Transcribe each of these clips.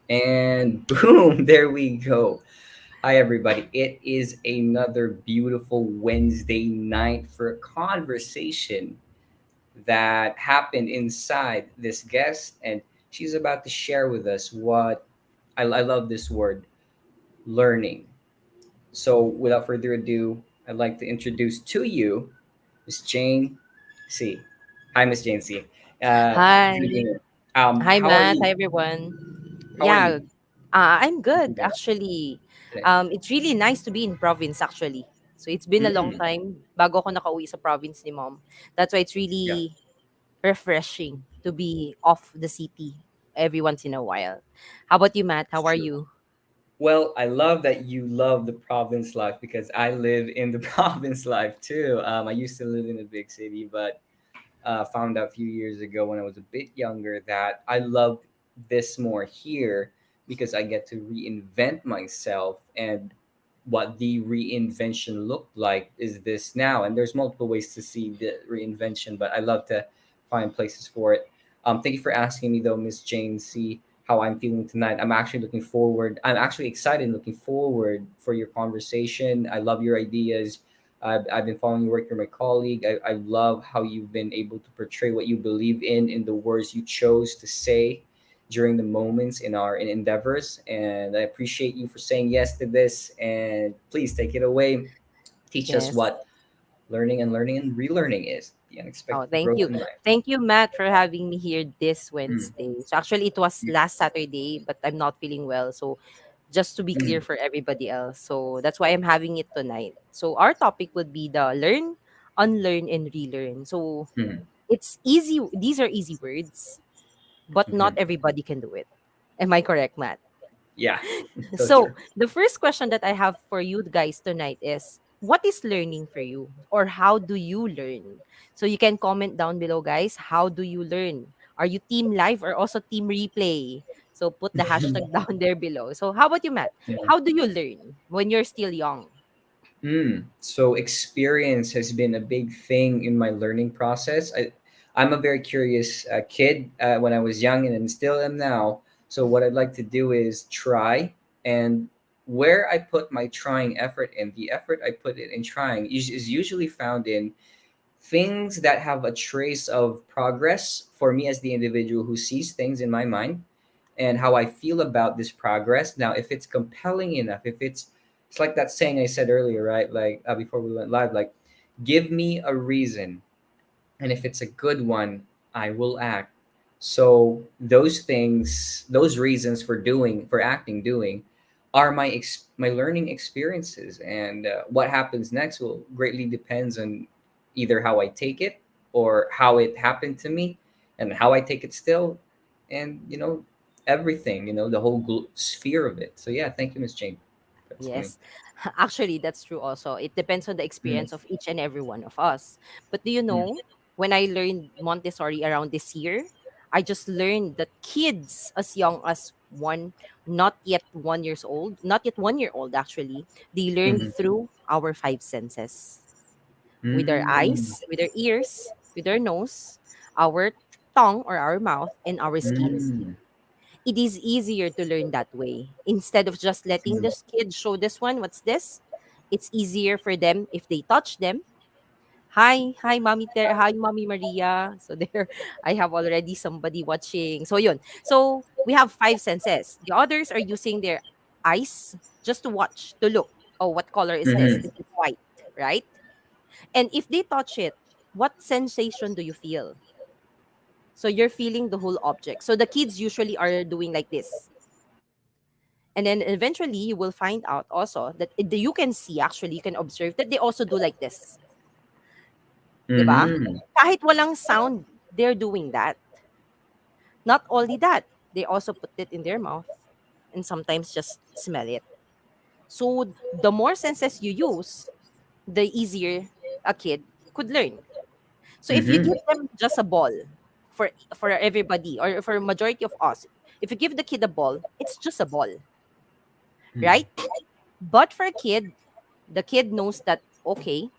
And boom, there we go. Hi, everybody. It is another beautiful Wednesday night for a conversation that happened inside this guest, and she's about to share with us what I love this word, learning. So, without further ado, I'd like to introduce to you Miss Jane C. Hi, Miss Jane C. Hi. Good evening. Hi, How are Matt. Hi, you? everyone. How are Yeah, you I'm today? good, actually. Today? It's really nice to be in province, actually. So it's been a long Mm, time bago ako nakauwi sa province ni mom. That's why it's yeah. really refreshing to be off the city every once in a while. How about you, Matt? How are True. you? Well, I love that you love the province life because I live in the province life too. I used to live in a big city, but found out a few years ago when I was a bit younger that I loved this more here because I get to reinvent myself, and what the reinvention looked like is this now. And there's multiple ways to see the reinvention, but I love to find places for it. Thank you for asking me though, Miss Jane C, how I'm feeling tonight. I'm actually looking forward. I'm actually excited and looking forward for your conversation. I love your ideas. I've been following your work. You're my colleague. I love how you've been able to portray what you believe in the words you chose to say during the moments in our endeavors. And I appreciate you for saying yes to this. And please take it away. Teach us Yes. what learning and learning and relearning is the Oh, unexpected thank growth you. in life. Thank you, Matt, for having me here this Mm, Wednesday. So actually, it was last Saturday, but I'm not feeling well. So just to be clear mm, for everybody else. So that's why I'm having it tonight. So our topic would be the learn, unlearn, and relearn. So mm, it's easy. These are easy words, but not mhm. everybody can do it. Am I correct, Matt? Yeah, so So true. the first question that I have for you guys tonight is, what is learning for you, or how do you learn? So you can comment down below, guys. How do you learn? Are you team live or also team replay? So put the hashtag down there below. So how about you, Matt? Yeah. How do you learn when you're still young? So experience has been a big thing in my learning process. I'm a very curious kid when I was young and still am now. So what I'd like to do is try, and where I put my trying effort in, the effort I put it in trying is usually found in things that have a trace of progress for me as the individual who sees things in my mind and how I feel about this progress. Now, if it's compelling enough, if it's like that saying I said earlier, right? Like before we went live, like give me a reason, and if it's a good one, I will act. So those things, those reasons for doing, for acting, doing, are my learning experiences, and what happens next will greatly depends on either how I take it or how it happened to me, and how I take it still, and everything, the whole sphere of it. So yeah, thank you, Miss Jane. That's me. Yes, actually, that's true also. It depends on the Mm, experience of each and every one of us. But do you mm, know, when I learned Montessori around this year, I just learned that kids as young as one, not yet 1 years old, not yet 1 year old actually, they learn mhm, through our five senses, with our mm, eyes, with our ears, with our nose, our tongue or our mouth, and our skin. mm, It is easier to learn that way instead of just letting mm, this kid show this one what's this. It's easier for them if they touch them. Hi mommy there, hi mommy Maria. So there, I have already somebody watching. So yun, so we have five senses. The others are using their eyes just to watch, to look. Oh, what color is this? mhm. This is white, right? And if they touch it, what sensation do you feel? So you're feeling the whole object. So the kids usually are doing like this. And then eventually you will find out also that you can see, actually you can observe that they also do like this, 'di ba? Mhm. Kahit walang sound, they're doing that. Not only that, they also put it in their mouth and sometimes just smell it. So the more senses you use, the easier a kid could learn. So if you Mhm. give them just a ball, for everybody or for majority of us, if you give the kid a ball, it's just a ball, Mm. right? But for a kid, the kid knows that, okay,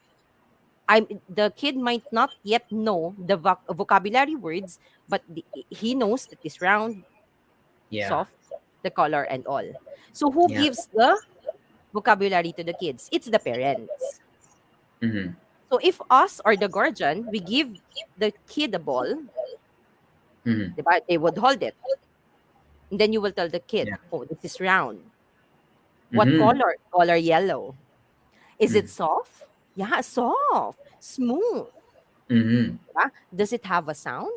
the kid might not yet know the vocabulary words, but he knows that it's round, Yeah. soft, the color and all. So who Yeah. gives the vocabulary to the kids? It's the parents. Mm-hmm. So if us or the guardian, we give the kid a ball, Mm-hmm. diba, they would hold it. And then you will tell the kid, Yeah. oh, this is round. What Mm-hmm. color? Color yellow. Is it Mm-hmm. soft? Yeah, soft. Smooth. Mm-hmm. Diba? Does it have a sound?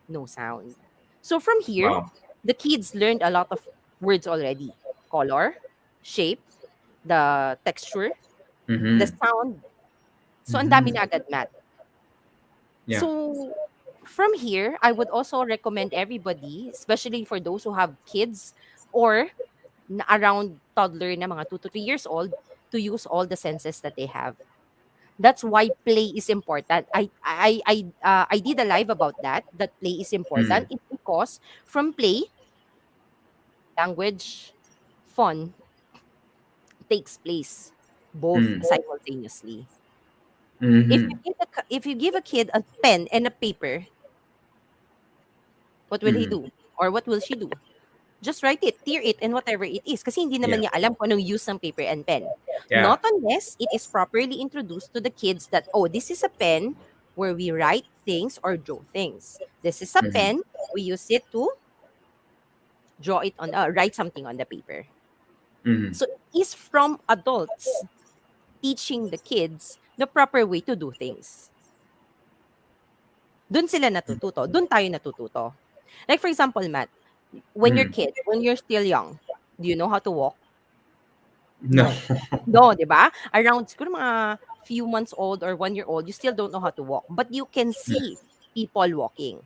No sound. So from here, Wow. the kids learned a lot of words already. Color, shape, the texture, the Mm-hmm. sound. So ang dami Mm-hmm. na agad math. Yeah. So from here, I would also recommend everybody, especially for those who have kids or around toddler na mga 2 to 3 years old, to use all the senses that they have. That's why play is important. I did a live about that. That play is Mm-hmm. important. It's because from play, language, fun takes place both Mm-hmm. simultaneously. Mm-hmm. If you give a kid a pen and a paper, what will he Mm-hmm. do? Or what will she do? Just write it, tear it, and whatever it is. Kasi hindi Yeah. naman niya alam kung anong use ng paper and pen. Yeah. Not unless it is properly introduced to the kids that, oh, this is a pen where we write things or draw things. This is a Mm-hmm. pen, we use it to draw it on, write something on the paper. Mm-hmm. So it is from adults teaching the kids the proper way to do things. Doon sila natututo. Doon tayo natututo. Like for example, Matt, Mm-hmm. when you're still young, do you know how to walk? No. No. No, 'di ba? Around siguro mga few months old or 1 year old, you still don't know how to walk, but you can Yeah. see people walking.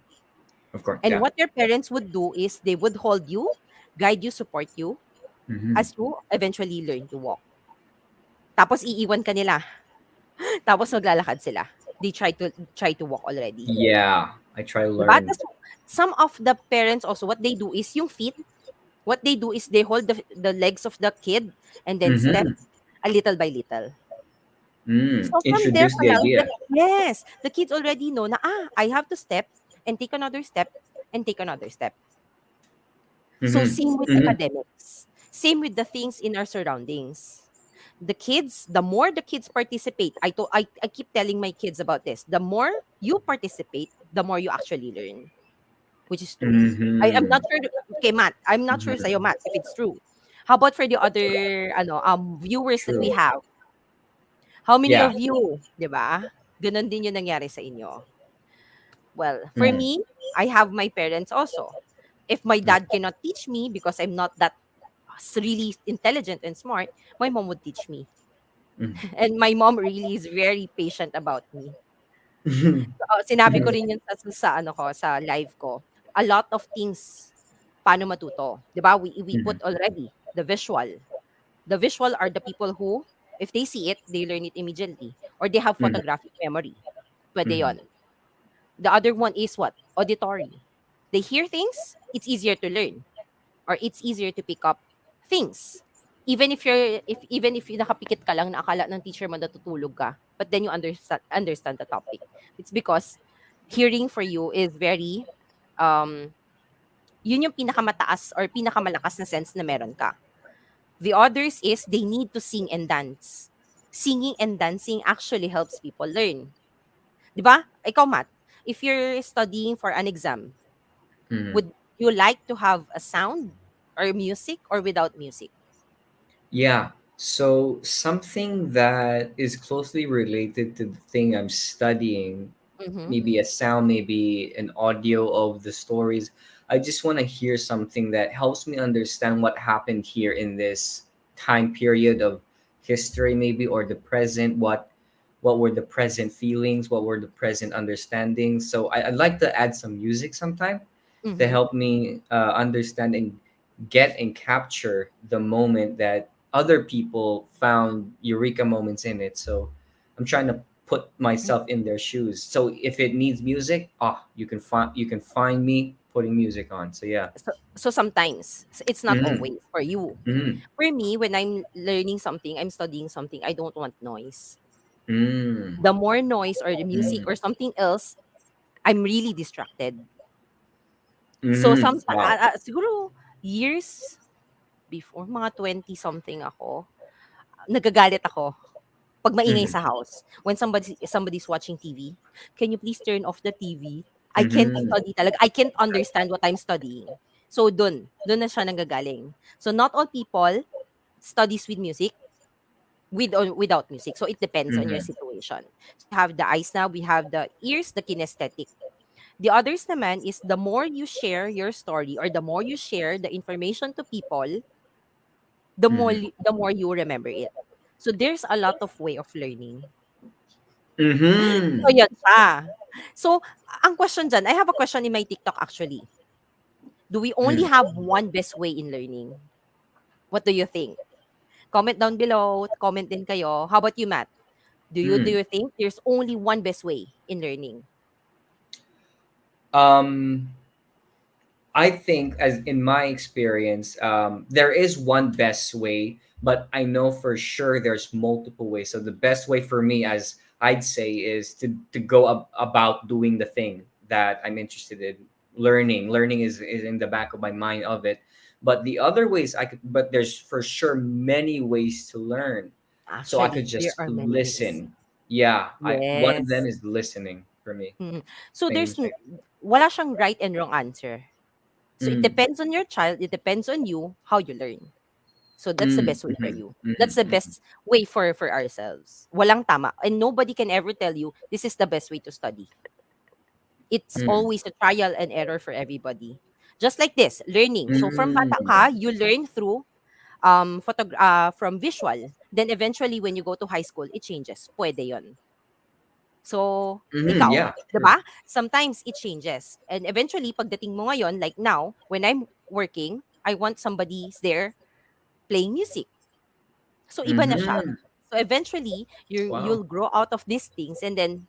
Of course. And Yeah. what your parents would do is they would hold you, guide you, support you Mm-hmm. as you eventually learn to walk. Tapos iiwan ka nila. Tapos maglalakad sila. They try to walk already. Yeah. I try to 'Di ba? learn. Tas some of the parents also what they do is yung feet, what they do is they hold the legs of the kid and then step Mm-hmm. a little by little. Mm. So from there Introduce pa the lang, idea. yes, the kids already know na, I have to step and take another step and take another step. So Mm-hmm. same with Mm-hmm. academics. Same with the things in our surroundings. The kids, the more the kids participate, I keep telling my kids about this. The more you participate, the more you actually learn, which is true. I am Mm-hmm. not sure. Okay, Matt, I'm not sure Mm-hmm. sa'yo, Matt, if it's true. How about for the other viewers that we True. have? How many Yeah. of you, 'di ba? Ganon din yung nangyari sa inyo. Well, for Mm-hmm. me, I have my parents also. If my Yeah. dad cannot teach me because I'm not that really intelligent and smart, my mom would teach me. And my mom really is very patient about me. Mm-hmm. Sinabi ko rin yun sa ano ko, sa live ko. A lot of things paano matuto. 'Di ba? We Mm-hmm. put already the visual. The visual are the people who if they see it, they learn it immediately or they have Mm-hmm. photographic memory. Pwede Mm-hmm. 'yon. The other one is what? Auditory. They hear things, it's easier to learn or it's easier to pick up things. Even if nakapikit ka lang na akala ng teacher mo natutulog ka, but then you understand the topic. It's because hearing for you is very um yun yung pinakamataas or pinakamalakas na sense na meron ka. The others is they need to sing and dance. Singing and dancing actually helps people learn. 'Di ba? Ikaw, Matt, if you're studying for an exam, Mm-hmm. would you like to have a sound or music or without music? Yeah. So something that is closely related to the thing I'm studying, Mm-hmm. maybe a sound, maybe an audio of the stories. I just want to hear something that helps me understand what happened here in this time period of history, maybe, or the present. What were the present feelings? What were the present understandings? So I'd like to add some music sometime to Mm-hmm. help me understand and get and capture the moment that other people found eureka moments in it. So I'm trying to put myself in their shoes. So if it needs music, you can find me putting music on. So yeah. So sometimes it's not Mm-hmm. always for you. Mm-hmm. For me, when I'm learning something, I'm studying something, I don't want noise. Mm. The more noise or the music Mm. or something else, I'm really distracted. So Mm-hmm. some Wow. siguro years. before mga 20 something ako, nagagalit ako pag maingay Mhm. sa house. When somebody's watching TV, can you please turn off the TV? I can't Mhm. study talaga. I can't understand what I'm studying. So dun na siya nanggagaling. So not all people studies with music, with or without music. So it depends on your Mhm. situation. So we have the eyes now, we have the ears, the kinesthetic. The others naman is the more you share your story or the more you share the information to people, Mhm. the more you remember it. So there's a lot of way of learning. So Mhm. yun siya. So ang question dyan, I have a question in my TikTok actually. Do we only Mm. have one best way in learning? What do you think? Comment down below. Comment din kayo. How about you, Matt? Do Mm. you think there's only one best way in learning? Um, I think, as in my experience, there is one best way, but I know for sure there's multiple ways. So the best way for me, as I'd say, is to go about doing the thing that I'm interested in learning. Learning is in the back of my mind of it. But the other ways I could, but there's for sure many ways to learn. So I could Actually, there just are many ways. listen. Yeah, I one of them Yes. is listening for me. Mm. So Same, same. wala siyang right and wrong answer. So it Mm, depends on your child, it depends on you how you learn. So that's the mm, best way for mhm, you. That's mhm, the mhm. best way for ourselves. Walang tama. And nobody can ever tell you this is the best way to study. It's Mm. always a trial and error for everybody. Just like this, learning. So from bata Mm. ka, you learn through from visual. Then eventually when you go to high school, it changes. Pwede 'yon. So, Mhm, ikaw, yeah, 'di true. ba? Sometimes it changes. And eventually pagdating mo ngayon, like now, when I'm working, I want somebody's there playing music. So iba na siya. Mhm. So eventually, Wow. you'll grow out of these things and then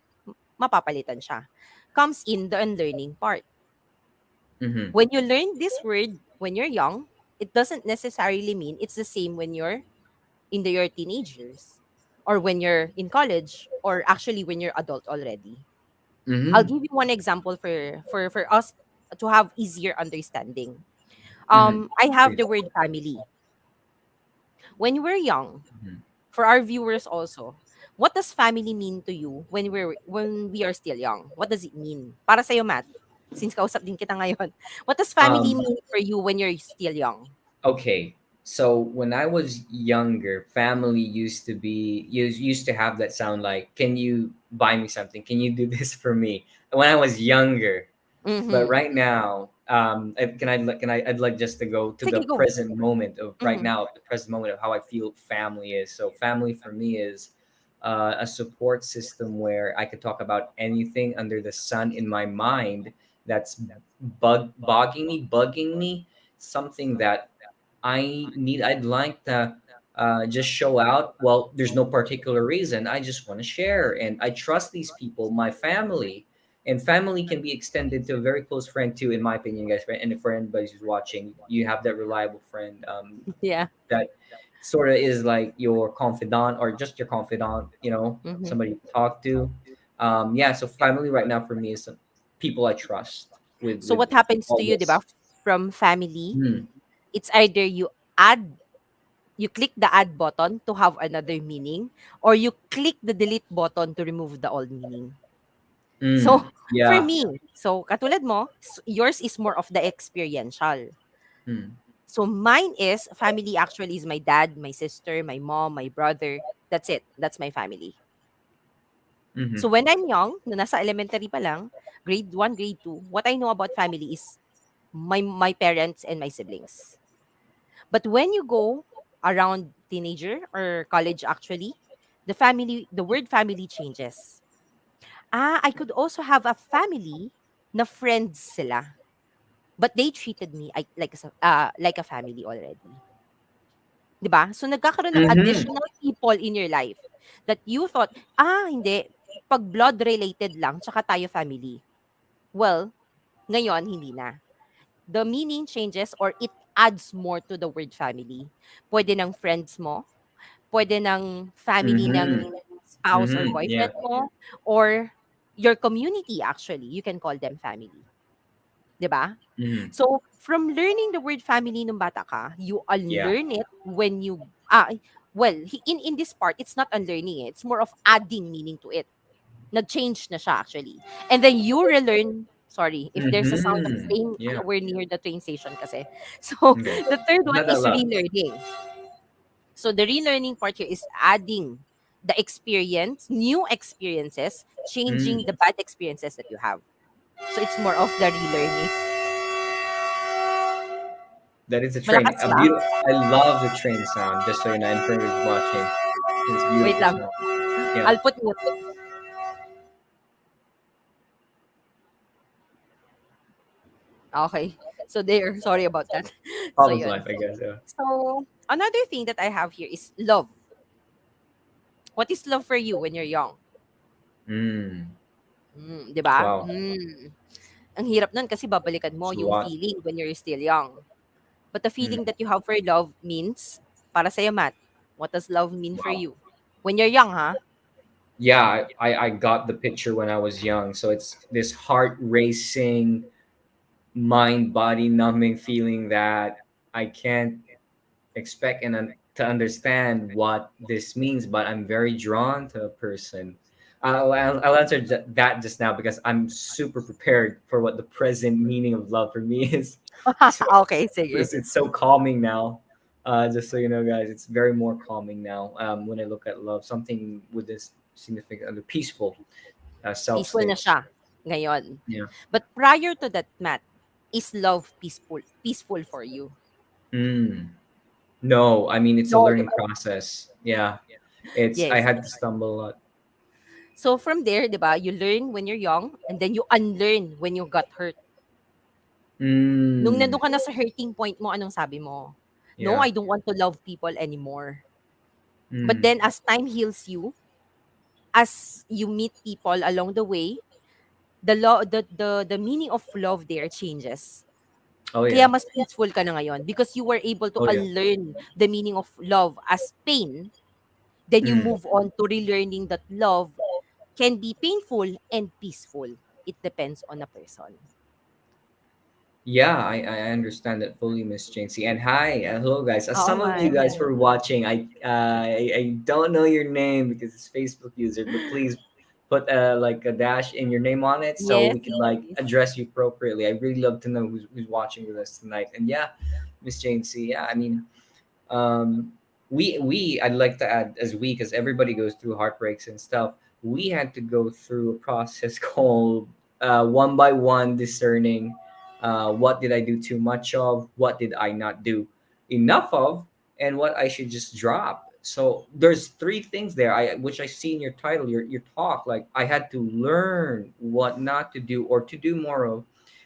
mapapalitan siya. Comes in the unlearning part. Mhm. When you learn this word when you're young, it doesn't necessarily mean it's the same when you're in your teenagers or when you're in college or actually when you're adult already. I'll Mhm. give you one example for us to have easier understanding. Mhm. I have the Please. word family. When we're young, Mhm. for our viewers also, what does family mean to you when we are still young? What does it mean? Para sa Matt, since kausap din kita ngayon. What does family Um, mean for you when you're still young? okay. So when I was younger, family used to have that sound like, "Can you buy me something? Can you do this for me?" When I was younger, but Mhm. right now, I'd like just to go to the Sige, go. present moment of right Mhm. now, the present moment of how I feel family is. So family for me is a support system where I could talk about anything under the sun in my mind that's bugging me, something that I'd like to just show out. Well, there's no particular reason. I just want to share, and I trust these people, my family, and family can be extended to a very close friend too, in my opinion, guys. And for anybody who's watching, you have that reliable friend Yeah. that sort of is like your confidant or just your confidant. Mhm. Somebody to talk to. Yeah, so family right now for me is some people I trust So with what happens to all you, 'di ba? this. From family, Mm. it's either add you click the add button to have another meaning or you click the delete button to remove the old meaning. So Mm. for Yeah. me, so katulad mo, yours is more of the experiential. Mm. So mine is family actually is my dad, my sister, my mom, my brother. That's it. That's my family. Mm-hmm. So when I'm young, no nasa elementary pa lang, grade 1, grade 2, what I know about family is my parents and my siblings. But when you go around teenager or college actually, the word family changes. I could also have a family na friends sila, but they treated me like a family already. 'Di ba? So nagkakaroon ng Mm-hmm. additional people in your life that you thought, hindi, 'pag blood related lang tsaka tayo family. Well, ngayon hindi na. The meaning changes or it adds more to the word family. Pwede ng friends mo, pwede ng family ng Mm-hmm. spouse or Mm-hmm. Yeah. boyfriend mo, or your community actually. You can call them family. 'di ba? Mm-hmm. So, from learning the word family nung bata ka, you Yeah. unlearn it when you well, in this part, it's not unlearning it. It's more of adding meaning to it. Nag-change na siya actually. And then you relearn, sorry, if there's a sound of Mm-hmm. train, Yeah. we're near the train station kasi. So, Okay. the third one Not that is loud. relearning. So, the relearning part here is adding the experience, new experiences, changing Mm. the bad experiences that you have. So, it's more of the relearning. That is a train. Malakas A ba? beautiful. I love the train sound. Just so you know, and for who's watching, it's Wait beautiful lang. sound. Yeah. I'll put mute. Okay. So there, sorry about that. So Part of yun. life, I guess. Yeah. So another thing that I have here is love. What is love for you when you're young? Mm. 'Di ba? Wow. Ang hirap nun kasi babalikan mo It's a yung lot. feeling when you're still young. But the Mm. feeling that you have for love means, para sa'yo, Matt, what does love mean for Wow. you? When you're young, ha? Yeah, I got the picture when I was young. So it's this heart racing, mind body numbing feeling that I can't expect to understand what this means, but I'm very drawn to a person. I'll answer that just now because I'm super prepared for what the present meaning of love for me is. So Okay, sige. it's so calming now. Just so you know, guys, it's very more calming now. When I look at love, something with this significant, peaceful, self Peaceful na state. siya ngayon. Yeah. But prior to that, Matt, is love peaceful for you? Mm. No, I mean it's a No, di learning ba? process. Yeah, it's I Yes. had to stumble a lot. So from there, 'di ba, you learn when you're young and then you unlearn when you got hurt. Nung Mm. nandun ka na sa hurting point mo, anong sabi mo? No, Yeah. I don't want to love people anymore. But Mm. then as time heals you, as you meet people along the way, the meaning of love there changes. Oh Kaya yeah. mas peaceful ka na ngayon because you were able to Oh yeah. unlearn the meaning of love as pain. Then you Mm. move on to relearning that love can be painful and peaceful. It depends on a person. Yeah, I understand that fully, Miss Jancy. And hi, hello guys. Oo Some nga of you eh. guys who are watching, I don't know your name because it's Facebook user, but please put like a dash in your name on it so Yes, we can like yes. address you appropriately. I really love to know who's watching with us tonight. And yeah, Miss Jancy, yeah, I mean, um we I'd like to add as we, because everybody goes through heartbreaks and stuff, we had to go through a process called one by one discerning what did I do too much of, what did I not do enough of, and what I should just drop. So there's three things there, I which I see in your title, your talk, like I had to learn what not to do or to do more of,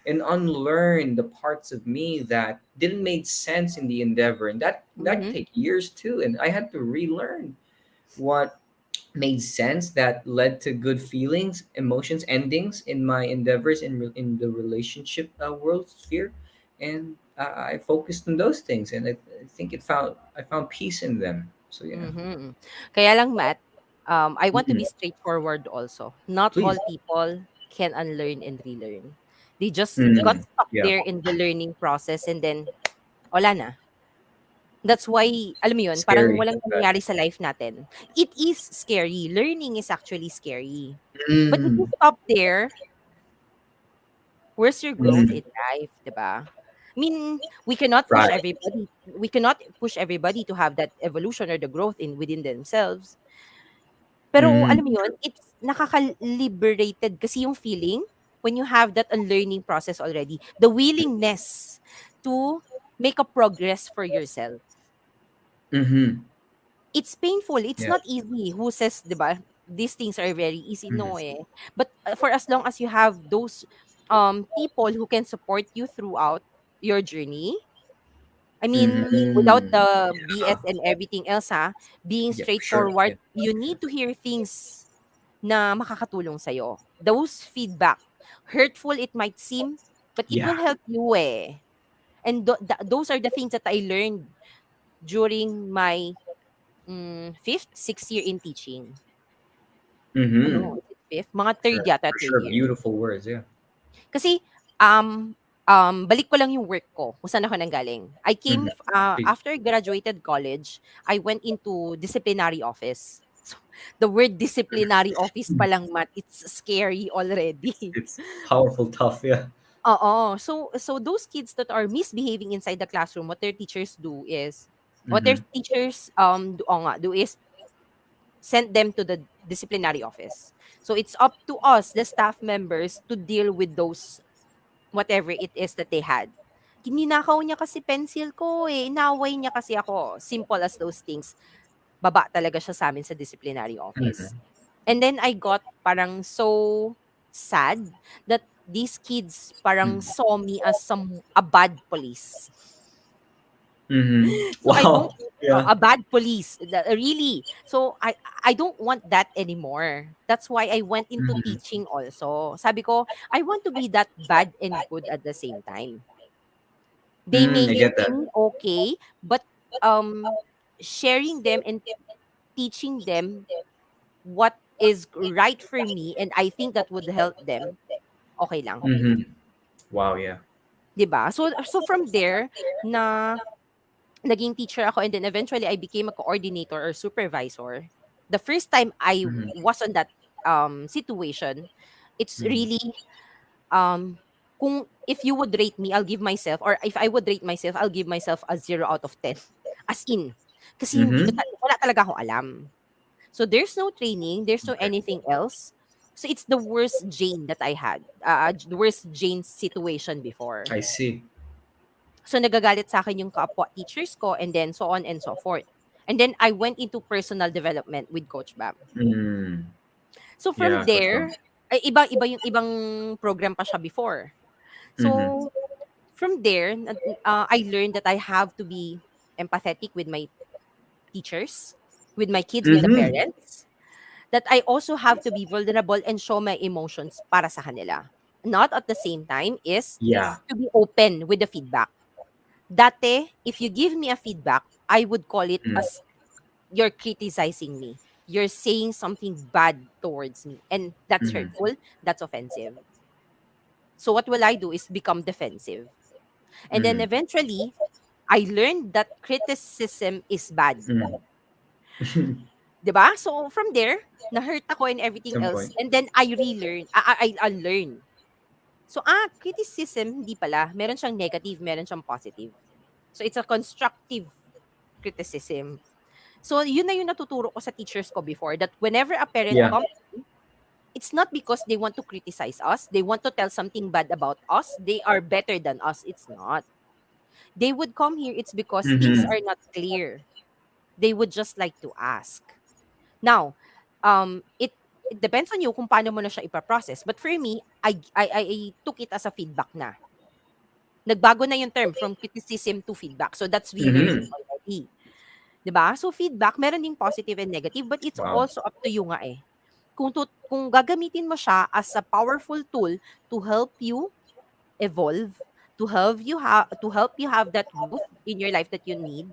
and unlearn the parts of me that didn't make sense in the endeavor, and that could Mm-hmm. take years too, and I had to relearn what made sense that led to good feelings, emotions, endings in my endeavors in the relationship world sphere, and I focused on those things, and I think I found peace in them. So yeah. Mm-hmm. Kaya lang, Matt, I want to be Mm-mm. straightforward also. Not Please. all people can unlearn and relearn. They just got Mm. stuck Yeah. there in the learning process and then, wala na. That's why, alam mo yun, parang Scary. walang nangyayari sa life natin. It is scary. Learning is actually scary. But if you Mm. stop there, where's your growth Mm. in life, 'di ba? I mean, Right. we cannot push everybody to have that evolution or the growth in within themselves. Pero Mm. alam mo yun, it's nakaka-liberated kasi yung feeling when you have that unlearning process already, the willingness to make a progress for yourself. Mm-hmm. It's painful. It's Yeah. not easy. Who says, 'di ba? These things are very easy. No Mm-hmm. eh. But for as long as you have those people who can support you throughout your journey, I mean, without Mm-hmm. the BS and everything else, ha, being Yeah, for sure. Yeah. straightforward, you need to hear things na makakatulong sa'yo. Those feedback, hurtful it might seem, but it will Yeah. help you eh. And those are the things that I learned during my fifth, sixth year in teaching. Mm-hmm. Ano, is it fifth? Mga third yata, For third sure. year. Beautiful words. Yeah. Kasi, um, balik ko lang yung work ko, kung saan ako nanggaling. Mhm. Please. After I graduated college, I went into disciplinary office. So, the word disciplinary office pa Mm. lang, Matt, it's scary already. It's powerful, tough. Yeah. Oo. So those kids that are misbehaving inside the classroom, what their Hmm. teachers do is send them to the disciplinary office. So it's up to us, the staff members, to deal with those whatever it is that they had. Kininakaw niya kasi pencil ko eh. Inaway niya kasi ako. Simple as those things. Baba talaga siya sa amin sa disciplinary office. Hmm. And then I got parang so sad that these kids parang saw me as a bad police. Hmm. So I don't Wow. Yeah. a bad police, really. So I don't want that anymore. That's why I went into Hmm. teaching also. Sabi ko, I want to be that bad and good at the same time. They may I hear get that. me, okay, but um sharing them and teaching them what is right for me and I think that would help them, okay lang. Hmm. Wow. Yeah. 'Di ba? So from there na naging teacher ako and then eventually I became a coordinator or supervisor. The first time I Hmm. was on that situation, it's Hmm. really kung if you would rate me, I'll give myself or if I would rate myself, I'll give myself a 0 out of 10. As in. Kasi Hmm. wala talaga akong alam. So there's no training, there's no Okay. anything else. So it's the worst Jane that I had. The worst Jane situation before. I see. So nagagalit sa akin yung kapwa teachers ko and then so on and so forth. And then I went into personal development with Coach Bam. Mm. So from Yeah, Coach Bum. there, ay iba-iba yung ibang program pa siya before. Hmm. So from there, I learned that I have to be empathetic with my teachers, with my kids, with the Hmm. parents. That I also have to be vulnerable and show my emotions para sa kanila. Not at the same time is Yeah. to be open with the feedback. Dati, if you give me a feedback, I would call it Mm. as you're criticizing me. You're saying something bad towards me. And that's Hmm. hurtful. That's offensive. So what will I do is become defensive. And then Hmm. eventually, I learned that criticism is bad. Mm. 'Di ba? So from there, na-hurt ako and everything Some else. point. And then I relearn. I learn. So, criticism, hindi pala. Meron siyang negative, meron siyang positive. So, it's a constructive criticism. So, yun na yung natuturo ko sa teachers ko before that whenever a parent Yeah. comes, it's not because they want to criticize us, they want to tell something bad about us, they are better than us. It's not. They would come here, it's because things Hmm. are not clear. They would just like to ask. Now, it depends on you kung paano mo na siya ipaprocess. But for me, I took it as a feedback na. Nagbago na yung term from criticism to feedback. So that's Hmm. relearning already. 'Di ba? So feedback, meron ding positive and negative, but it's Wow. also up to you nga eh. Kung gagamitin mo siya as a powerful tool to help you evolve, to help you have that growth in your life that you need,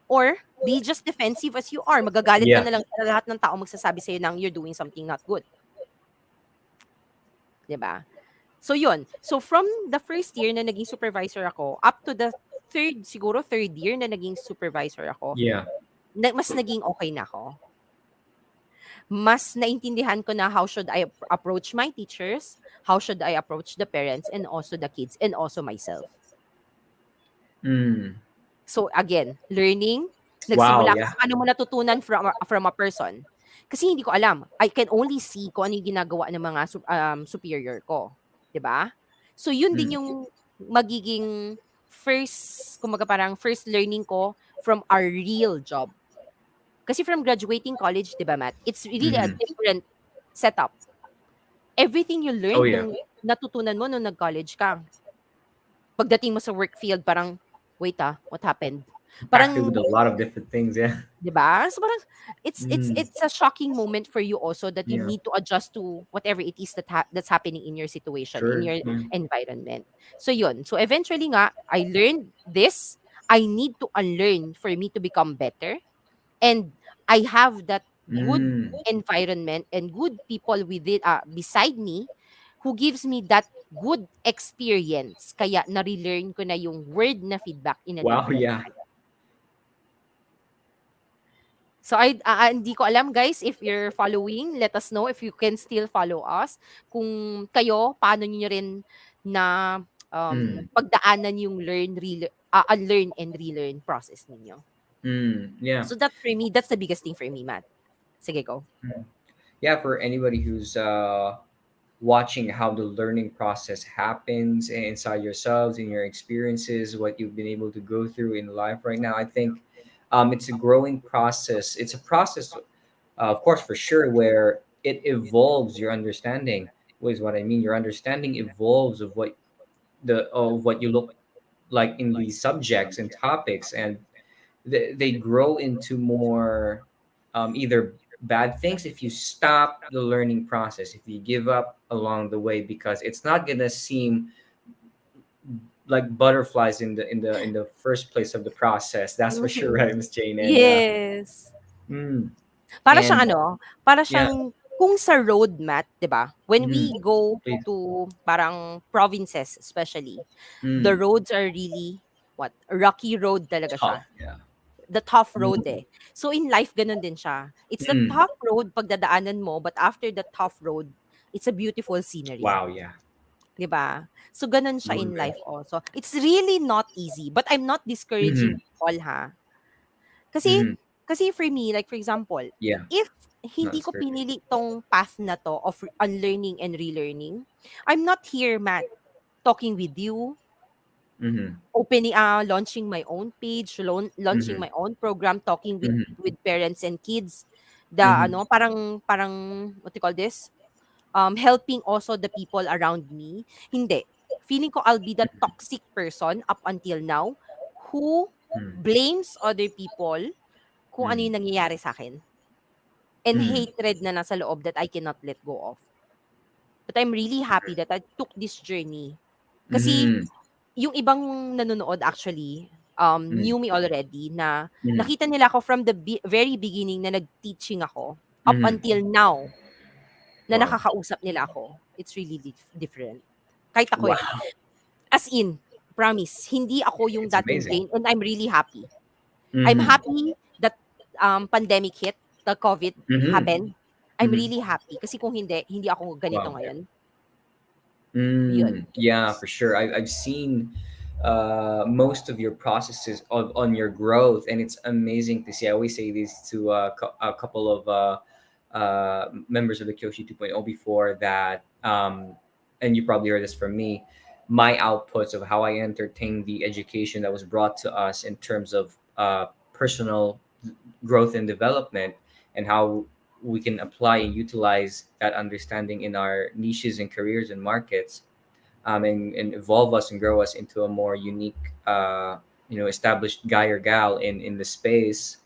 or be just defensive as you are. Magagalit ka Yeah. na lang sa lahat ng tao magsasabi sa'yo nang you're doing something not good. 'Di ba? So yun. So from the first year na naging supervisor ako, up to the third year na naging supervisor ako, Yeah. mas naging okay na ako. Mas naintindihan ko na how should I approach my teachers, how should I approach the parents, and also the kids, and also myself. Mm. So again, learning, Wow. nagsimula ka Yeah. sa paano mo natutunan from a person. Kasi hindi ko alam. I can only see kung ano yung ginagawa ng mga superior ko. 'Di ba? So yun Mm. din yung magiging first, kumaga parang first learning ko from our real job. Kasi from graduating college, 'di ba, Matt? It's really a Hmm. different setup. Everything you Oh learned yeah. nung natutunan mo nung nag-college ka. Pagdating mo sa work field, parang, wait what happened? Impacted Parang with a lot of different things. Yeah. 'di ba? So parang Mm. it's a shocking moment for you also that you Yeah. need to adjust to whatever it is that's happening in your situation, in Sure. your Yeah. environment. So yun. So eventually nga I learned this. I need to unlearn for me to become better, and I have that good Mm. environment and good people with it beside me who gives me that good experience kaya na-relearn ko na yung word na feedback in a Wow, different yeah. way. So hindi ko alam guys if you're following, let us know if you can still follow us. Kung kayo, paano niyo rin na Mm, pagdaanan yung unlearn and relearn process ninyo. yeah. So that for me, that's the biggest thing for me, Matt. Sige, go. Mm. Yeah, for anybody who's watching how the learning process happens inside yourselves, in your experiences, what you've been able to go through in life right now, I think it's a growing process. It's a process, of course, for sure, where it evolves your understanding. Is what I mean. Your understanding evolves of what you look like in these subjects and topics, and they grow into more either bad things if you stop the learning process, if you give up along the way, because it's not gonna seem like butterflies in the first place of the process. That's for sure, Mhm. right, Miss Jane? And Yes. mm, Para siyang and para yeah. siyang kung sa road, Matt, 'di ba? When Mm, we go please. to parang provinces especially, the Mm, roads are really what? Rocky road talaga siya. tough, yeah. The tough road Mm, eh. So in life ganun din siya. It's the mm, tough road pagdadaanan mo, but after the tough road, it's a beautiful scenery. wow, yeah. 'Di ba? So ganun siya in Mm, life also. It's really not easy, but I'm not mm-hmm, discouraging people ha. Kasi mm-hmm, kasi for me, like for example, yeah. if Not hindi ko discouraging. pinili tong path na to of unlearning and relearning, I'm not here, Matt, talking with you, Mm-hmm, launching my own page, launching mm-hmm, my own program, talking mm-hmm, with parents and kids. The mm-hmm, parang what do you call this? Helping also the people around me. Hindi. Feeling ko I'll be the toxic person up until now who blames other people kung ano mm-hmm, yung nangyayari sa akin and mm-hmm, hatred na nasa loob that I cannot let go of. But I'm really happy that I took this journey. Kasi mm-hmm, yung ibang nanonood actually mm-hmm, knew me already na mm-hmm. nakita nila ako from the very beginning na nag-teaching ako up Mm-hmm. until now na Wow. nakakausap nila ako. It's really different. Kahit ako eh. Wow. As in, promise, hindi ako yung It's dating amazing. Jane and I'm really happy. I'm Mm-hmm. happy that pandemic hit, the COVID Mm-hmm. happened. I'm Mm-hmm. really happy kasi kung hindi, hindi ako ganito Wow. ngayon. Yun. Yeah, for sure. I've seen most of your processes on your growth, and it's amazing to see. I always say this to a couple of members of the Kyoshi 2.0 before that, and you probably heard this from me. My outputs of how I entertain the education that was brought to us in terms of personal growth and development, and how we can apply and utilize that understanding in our niches and careers and markets, and evolve us and grow us into a more unique, established guy or gal in the space.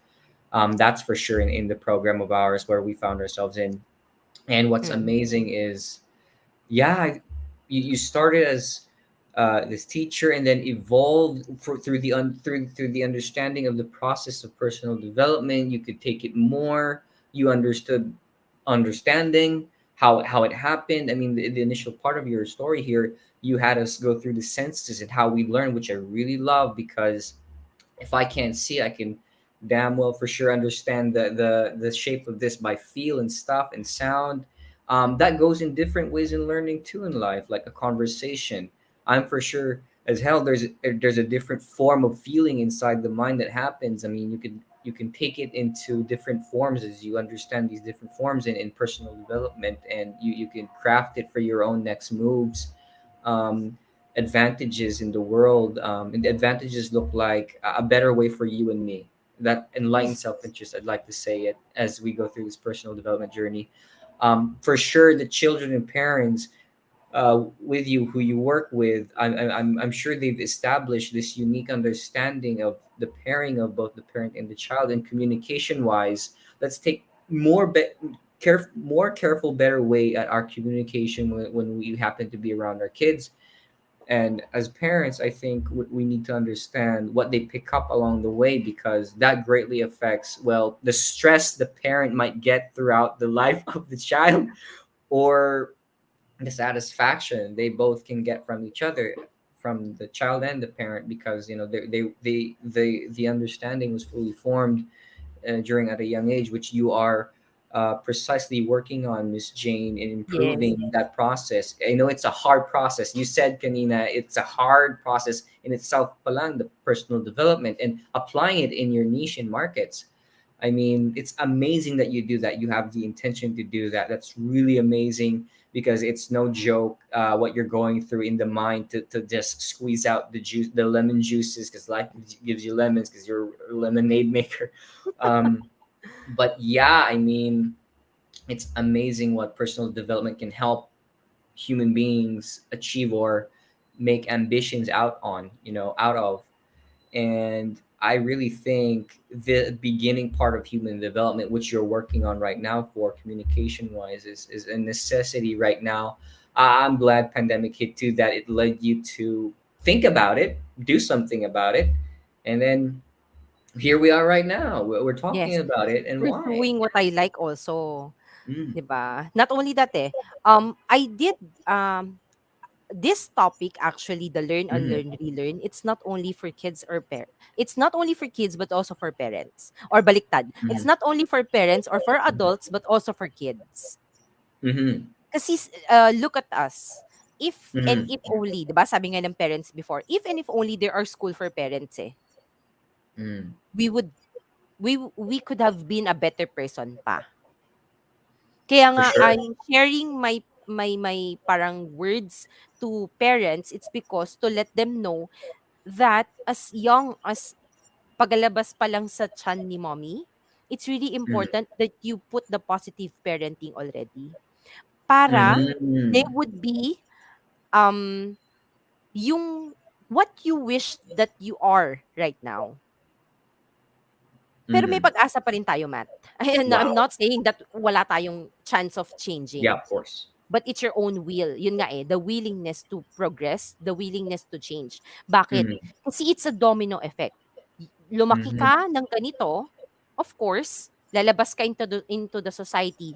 That's for sure in the program of ours where we found ourselves in. And what's Mm. amazing is, yeah, you started as this teacher and then evolved through the understanding of the process of personal development. You could take it more. You understood understanding how it happened. I mean, the initial part of your story here, you had us go through the senses and how we learn, which I really love, because if I can't see, I can damn well for sure understand the shape of this by feel and stuff and sound. That goes in different ways in learning too in life, like a conversation. I'm for sure as hell. There's a different form of feeling inside the mind that happens. I mean, you can take it into different forms as you understand these different forms in personal development, and you can craft it for your own next moves. Um, Advantages in the world, and the advantages look like a better way for you and me, that enlightened self-interest, I'd like to say it, as we go through this personal development journey. For sure the children and parents with you who you work with, I'm sure they've established this unique understanding of the pairing of both the parent and the child, and communication wise, let's take more careful, better way at our communication when we happen to be around our kids. And as parents, I think we need to understand what they pick up along the way, because that greatly affects, well, the stress the parent might get throughout the life of the child, or the satisfaction they both can get from each other, from the child and the parent, because the understanding was fully formed during at a young age, which you are precisely working on, Miss Jane, in Yes. improving that process. I know it's a hard process. You said, Kanina, it's a hard process in itself, palang, the personal development and applying it in your niche and markets. I mean, it's amazing that you do that. You have the intention to do that. That's really amazing, because it's no joke what you're going through in the mind to just squeeze out the juice, the lemon juices, because life gives you lemons because you're a lemonade maker. Um, but yeah, I mean, it's amazing what personal development can help human beings achieve or make ambitions out of. And I really think the beginning part of human development, which you're working on right now for communication wise, is a necessity right now. I'm glad pandemic hit too, that it led you to think about it, do something about it, and then here we are right now. We're talking Yes. about it, and why? Pursuing what I like also, Mm, 'di ba? Not only that I did this topic actually, the learn, mm, unlearn, relearn. It's not only for kids or it's not only for kids but also for parents. Or baliktad. It's mm, not only for parents or for adults but also for kids. mm, Kasi look at us. If and mm, if only, 'di ba? Sabi nga ng parents before, if and if only there are school for parents mm, we would we could have been a better person pa. Kaya for nga sure. I'm sharing my parang words to parents. It's because to let them know that as young as pagalabas pa lang sa tiyan ni mommy, it's really Mm, important that you put the positive parenting already. Para they mm, would be um yung what you wish that you are right now. Pero may mm. pag-asa pa rin tayo, Matt. I'm Wow. not saying that wala tayong chance of Yeah, changing. of course. But it's your own will. Yun nga the willingness to progress, the willingness to change. Bakit? Mm, Kasi it's a domino effect. Lumaki mm, ka ng ganito, of course, lalabas ka into the society.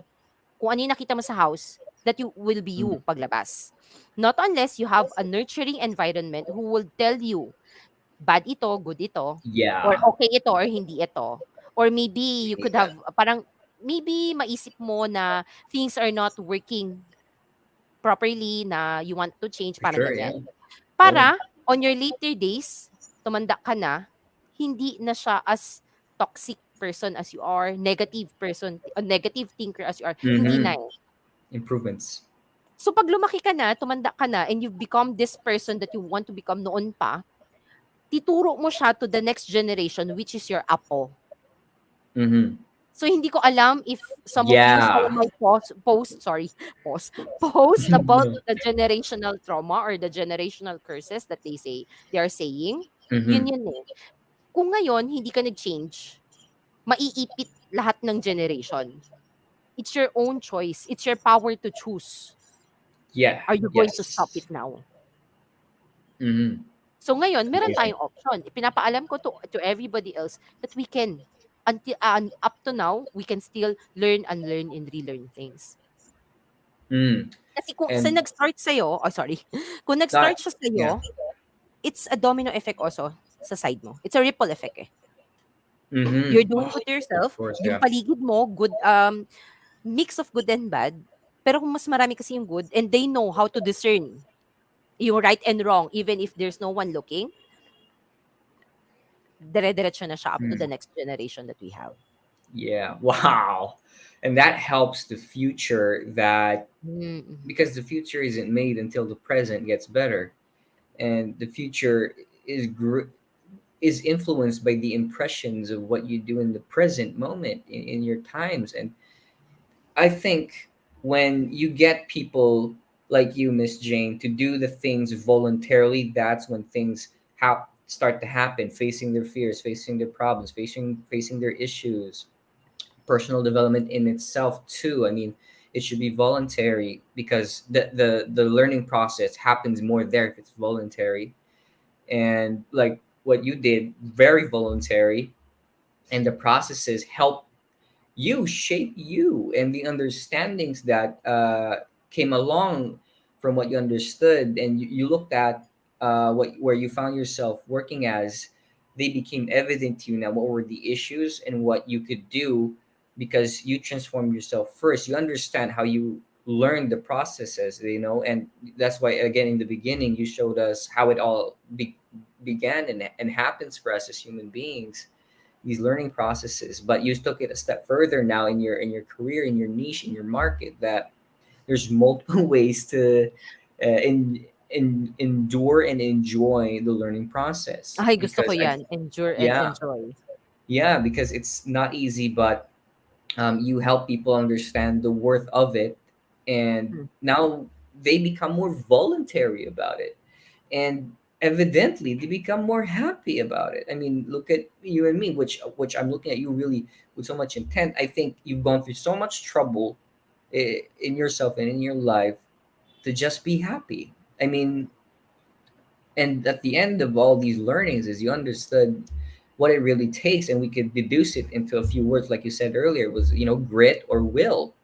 Kung ano yung nakita mo sa house, that you will be mm. you paglabas. Not unless you have a nurturing environment who will tell you, bad ito, good ito, or Yeah, okay ito or hindi ito. Or maybe we you need could that have parang maybe maisip mo na things are not working properly na you want to change, for parang sure. Yeah. ganyan. Oh. Para on your later days, tumanda ka na, hindi na siya as toxic person as you are, negative person, a negative thinker as you are, hindi Mm-hmm. na eh. Improvements. So pag lumaki ka na, tumanda ka na, and you've become this person that you want to become noon pa, tituro mo siya to the next generation, which is your apo. Mm-hmm. So hindi ko alam if some of you saw Yeah. my post post about the generational trauma or the generational curses that they are saying. Mm-hmm. Yun eh. Kung ngayon hindi ka nag-change, maiipit lahat ng generation. It's your own choice. It's your power to choose. Yeah. Are you going to stop Yes. it now? Mm-hmm. So ngayon, meron Amazing. tayong option. Ipinapaalam ko to everybody else that we can until up to now, we can still learn, unlearn, and relearn things. Mm. Kasi kung sa And nag-start sa'yo, oh sorry, kung nag-start that, siya yeah. sa'yo, it's a domino effect also sa side mo. It's a ripple effect eh. Mm-hmm. You're doing good to Of yourself, course. yung Yeah. paligid mo, good, mix of good and bad, pero kung mas marami kasi yung good, and they know how to discern yung right and wrong, even if there's no one looking, dire-diretso na siya up to Mm. the next generation that we have. Yeah. Wow. And that helps the future, that Mm. because the future isn't made until the present gets better, and the future is influenced by the impressions of what you do in the present moment, in your times. And I think when you get people like you, Miss Jane, to do the things voluntarily, that's when things start to happen, facing their fears, facing their problems, facing their issues, personal development in itself too. I mean, it should be voluntary, because the learning process happens more there if it's voluntary. And like what you did, very voluntary, and the processes help you shape you, and the understandings that came along from what you understood and you looked at what where you found yourself working as, they became evident to you now. What were the issues and what you could do, because you transformed yourself first. You understand how you learn the processes, you know, and that's why again in the beginning you showed us how it all began and happens for us as human beings, these learning processes. But you took it a step further now in your career, in your niche, in your market, that there's multiple ways to endure and enjoy the learning process, Ay, gusto ko because I yan. Endure and yeah, enjoy. yeah, because it's not easy, but you help people understand the worth of it, and Hmm. now they become more voluntary about it, and evidently they become more happy about it. I mean, look at you and me, which I'm looking at you really with so much intent. I think you've gone through so much trouble in yourself and in your life to just be happy. I mean, and at the end of all these learnings is you understood what it really takes, and we could deduce it into a few words, like you said earlier, was, you know, grit or will.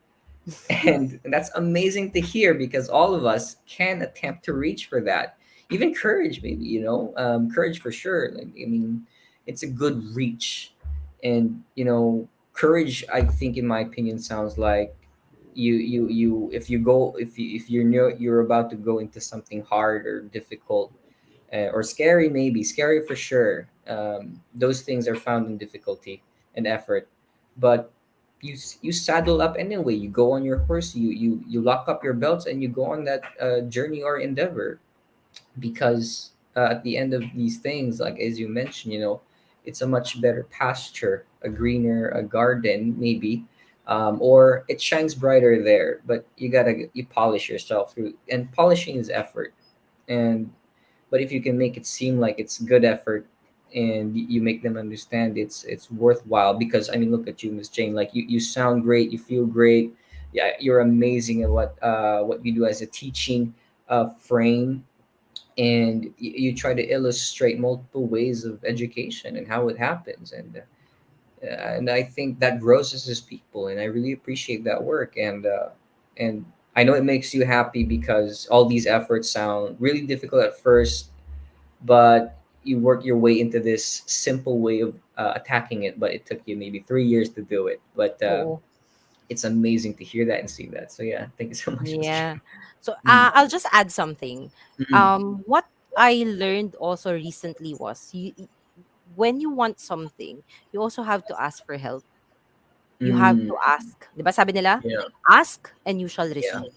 And that's amazing to hear, because all of us can attempt to reach for that. Even courage, maybe, you know, courage for sure. Like, I mean, it's a good reach. And, you know, courage, I think, in my opinion, sounds like if you go, if you're near, you're about to go into something hard or difficult, or scary, maybe scary for sure. Those things are found in difficulty and effort, but you saddle up anyway. You go on your horse. You lock up your belts and you go on that journey or endeavor, because at the end of these things, like as you mentioned, you know, it's a much better pasture, a greener a garden, maybe. Or it shines brighter there, but you polish yourself through, and polishing is effort. And but if you can make it seem like it's good effort, and you make them understand it's worthwhile, because I mean, look at you, Miss Jane, like you sound great, you feel great. Yeah, you're amazing at what you do as a teaching frame, and you try to illustrate multiple ways of education and how it happens, and I think that grows us as people, and I really appreciate that work. And I know it makes you happy, because all these efforts sound really difficult at first, but you work your way into this simple way of attacking it. But it took you maybe 3 years to do it. But Oo. it's amazing to hear that and see that. So yeah, thank you so much, Mr. Yeah. Jane. So Mm. I'll just add something. Mm. What I learned also recently was when you want something, you also have to ask for help. You have Mm. to ask. 'Di ba sabi nila? Yeah. Ask and you shall Yeah. receive.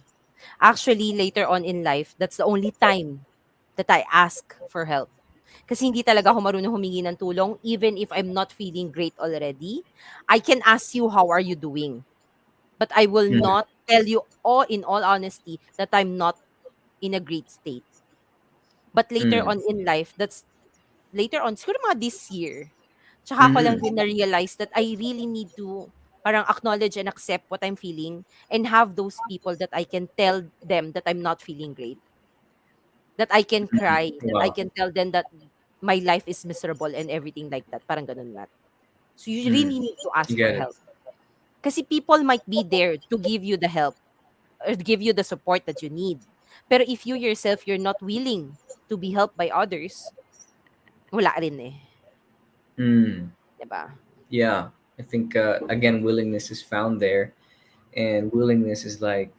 Actually, later on in life, that's the only time that I ask for help. Kasi hindi talaga ako marunong humingi ng tulong even if I'm not feeling great already. I can ask you, how are you doing? But I will Mm. not tell you all in all honesty that I'm not in a great state. But later Mm. on in life, that's later on, siguro mga this year, tsaka ko lang Mm. din na-realize that I really need to parang acknowledge and accept what I'm feeling and have those people that I can tell them that I'm not feeling great. That I can cry, that I Wow. can tell them that my life is miserable and everything like that. Parang ganun nga. So you Mm. really need to You ask for get it. help. Kasi people might be there to give you the help or give you the support that you need. Pero if you yourself, you're not willing to be helped by others, wala rin eh. Mm. 'Di ba? Yeah. I think again, willingness is found there, and willingness is like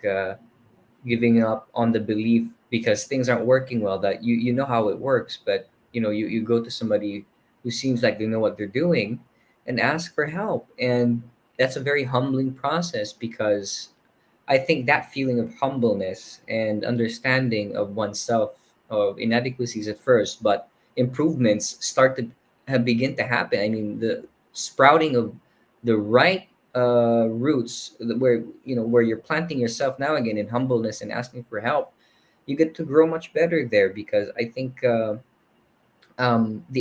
giving up on the belief because things aren't working well, that you know how it works, but you know you go to somebody who seems like they know what they're doing and ask for help. And that's a very humbling process, because I think that feeling of humbleness and understanding of oneself, of inadequacies at first, but improvements start to begin to happen. I mean, the sprouting of the right roots, where you know where you're planting yourself now again in humbleness and asking for help, you get to grow much better there, because I think the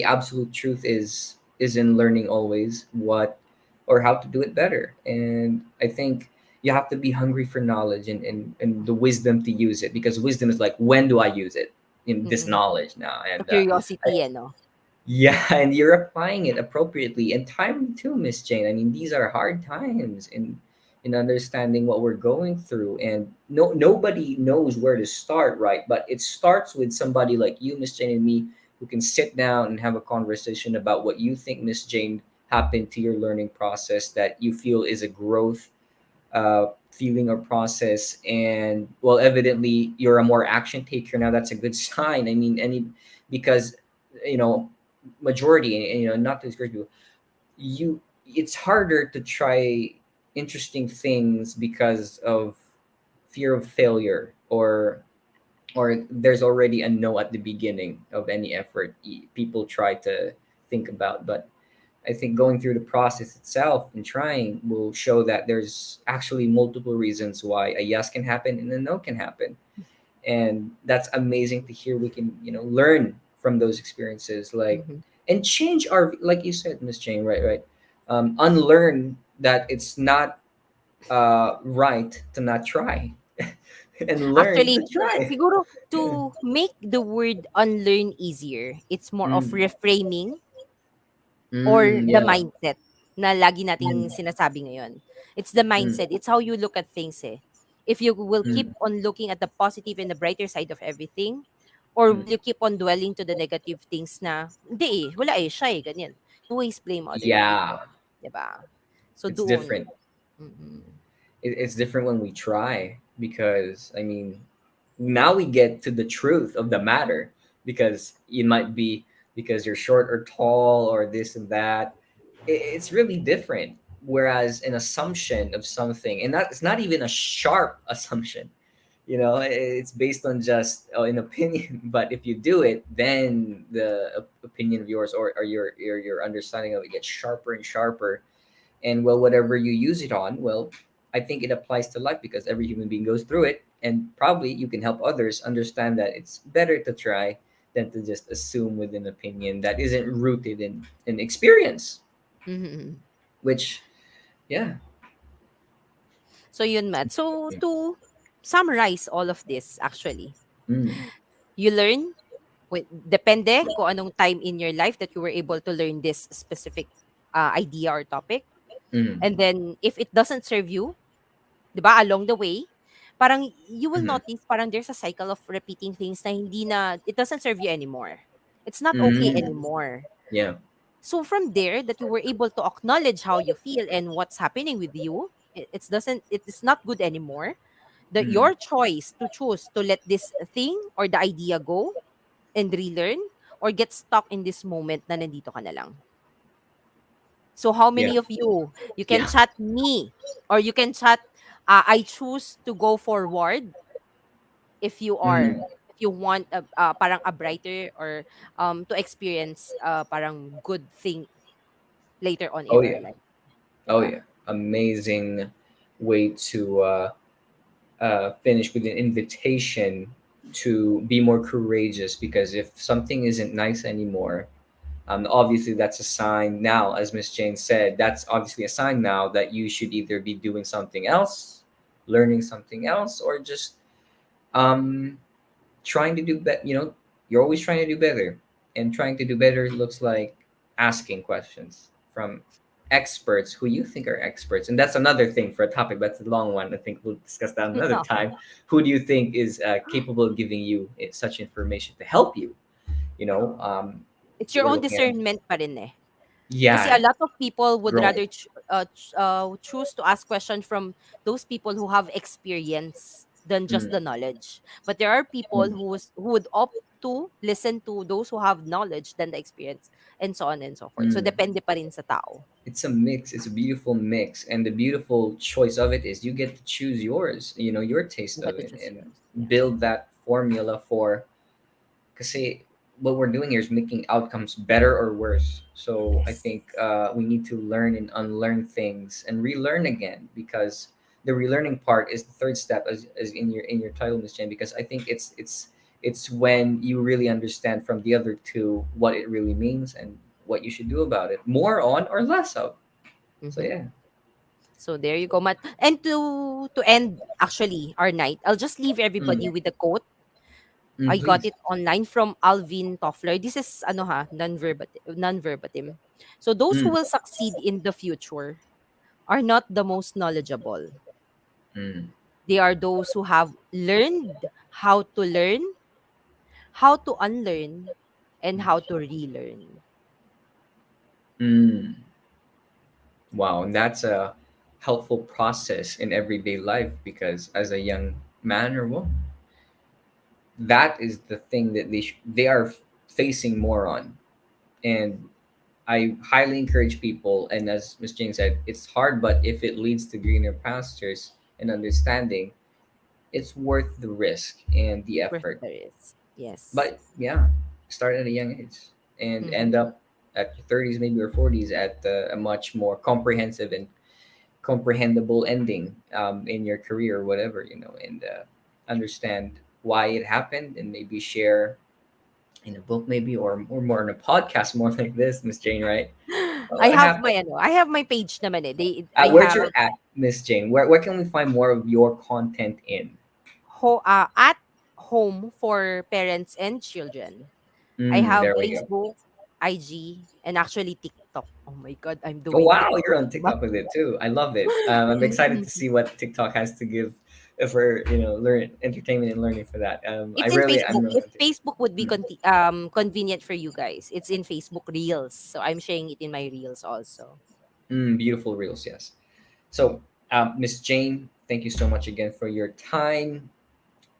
absolute truth is in learning always what or how to do it better. And I think you have to be hungry for knowledge, and the wisdom to use it, because wisdom is like, when do I use it in this Mm. knowledge now? So And curiosity eh, no? yeah, and you're applying it appropriately, and time too, Miss Jane. I mean, these are hard times, and in understanding what we're going through. And nobody knows where to start, right? But it starts with somebody like you, Miss Jane, and me, who can sit down and have a conversation about what you think, Miss Jane, happened to your learning process that you feel is a growth feeling or process. And well, evidently you're a more action taker now. That's a good sign. I mean, any because you know majority, and not to discourage people, you it's harder to try interesting things because of fear of failure, or there's already a no at the beginning of any effort people try to think about. But I think going through the process itself and trying will show that there's actually multiple reasons why a yes can happen and a no can happen. And that's amazing to hear. We can, learn from those experiences, like, Mm-hmm. and change our, like you said, Miss Jane, right? Unlearn that it's not right to not try, and learn to Actually, try. siguro Yeah. to make the word unlearn easier, it's more of Mm. reframing or Mm, the yeah. mindset na lagi nating Mm, sinasabi ngayon. It's the mm, mindset. It's how you look at things eh. If you will keep mm, on looking at the positive and the brighter side of everything, or mm. will you keep on dwelling to the negative things na, hindi eh, wala eh, siya eh, ganyan. You always blame other Yeah, people. Diba? So it's doon. different. Mm-mm. It's different when we try, because I mean, now we get to the truth of the matter, because you might be, because you're short or tall or this and that. It's really different. Whereas an assumption of something, and that it's not even a sharp assumption, it's based on just an opinion. But if you do it, then the opinion of yours, or your understanding of it gets sharper and sharper. And well, whatever you use it on, well, I think it applies to life, because every human being goes through it, and probably you can help others understand that it's better to try than to just assume with an opinion that isn't rooted in experience. Mm-hmm. Which, yeah. So yun, Matt. So to summarize all of this, actually, Mm, you learn depende kung anong time in your life that you were able to learn this specific idea or topic. mm, And then if it doesn't serve you, 'di ba, along the way, parang you will mm, notice parang there's a cycle of repeating things na hindi na it doesn't serve you anymore. It's not okay mm, anymore. yeah. So from there that you were able to acknowledge how you feel and what's happening with you, it's not good anymore. That Mm, your choice to choose to let this thing or the idea go and relearn, or get stuck in this moment na nandito ka na lang. So how yeah. many of you can Yeah. chat me, or you can chat I choose to go forward if you are, Mm, if you want parang a brighter or to experience parang good thing later on in oh your yeah. life, Oh 'di yeah. Amazing way to finish with an invitation to be more courageous, because if something isn't nice anymore, obviously that's a sign now, as Miss Jane said, that's obviously a sign now that you should either be doing something else, learning something else, or just um, trying to do better. You're always trying to do better, and trying to do better looks like asking questions from experts who you think are experts. And that's another thing for a topic, but it's a long one. I think we'll discuss that another time. Who do you think is capable of giving you such information to help you? you know um, It's your we're own looking at, discernment pa rin eh. Kasi yeah, a lot of people would growing. rather choose to ask questions from those people who have experience than just Mm, the knowledge. But there are people mm. who would opt to listen to those who have knowledge than the experience, and so on and so forth. So Mm. depende pa rin sa tao. It's a mix. It's a beautiful mix, and the beautiful choice of it is you get to choose yours. Your taste You of got to it, choose and yours. Yeah. build that formula for. Because what we're doing here is making outcomes better or worse. So I Yes. think we need to learn and unlearn things and relearn again, because the relearning part is the third step, as in your title, Miss Jane. Because I think it's when you really understand from the other two what it really means and what you should do about it, more on or less of. So Hmm. yeah. So there you go, Matt. And to end actually our night, I'll just leave everybody Mm. with a quote. I Mm, got please. it online from Alvin Toffler. This is ano ha, non-verbatim. So those who Mm. will succeed in the future are not the most knowledgeable. Mm. They are those who have learned how to learn, how to unlearn, and how to relearn. Mm. Wow, and that's a helpful process in everyday life because as a young man or woman, that is the thing that they are facing more on. And I highly encourage people, and as Miss Jane said, it's hard, but if it leads to greener pastures and understanding, it's worth the risk and the Worth effort. the risk. Yes. But yeah, start at a young age and Mm-hmm. end up at your 30s, maybe or 40s, at a much more comprehensive and comprehensible ending in your career or whatever, and understand why it happened and maybe share in a book maybe or more in a podcast more like this, Miss Jane, right? I What have happened? my I have my page naman eh. I Where's have your at, Miss Jane? Where can we find more of your content in? at home for parents and children. I have There we go. Facebook, IG, and actually TikTok. Oh my god, I'm Oh doing wow, you're TikTok. on TikTok with it too. I love it. I'm excited to see what TikTok has to give for learn entertainment and learning for that. It's in I'm Facebook. really If on TikTok. Facebook would be Mm. convenient for you guys, it's in Facebook Reels. So I'm sharing it in my Reels also. Beautiful reels, yes. So, Miss Jane, thank you so much again for your time,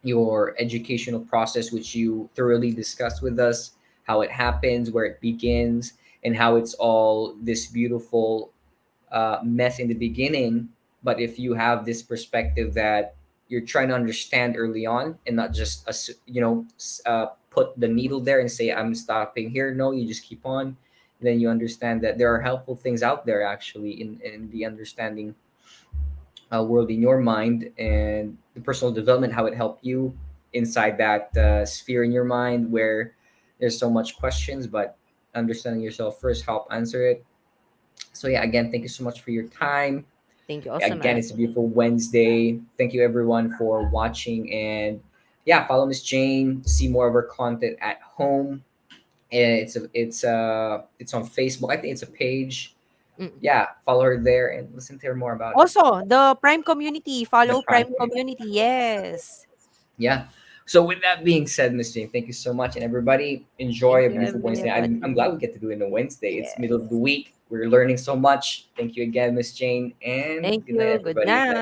your educational process, which you thoroughly discussed with us, how it happens, where it begins, and how it's all this beautiful mess in the beginning. But if you have this perspective that you're trying to understand early on and not just put the needle there and say I'm stopping here, no, you just keep on, then you understand that there are helpful things out there actually in the understanding world in your mind and the personal development, how it helped you inside that sphere in your mind where there's so much questions, but understanding yourself first help answer it. So yeah, again, thank you so much for your time. Thank you also, Again, man. it's a beautiful Wednesday. Thank you everyone for watching, and yeah, follow Miss Jane, see more of her content at home. And it's on Facebook. I think it's a page. Mm. Yeah, follow her there and listen to her more about it. Also, the Prime community. The Follow Prime Prime Community. community. Yes. Yeah. So with that being said, Miss Jane, thank you so much, and everybody Thank enjoy a you, beautiful Wednesday. I'm glad we everybody. get to do it on a Wednesday. It's middle of the Yes. week. We're learning so much. Thank you again, Miss Jane, and Thank good night, you. Good everybody. night.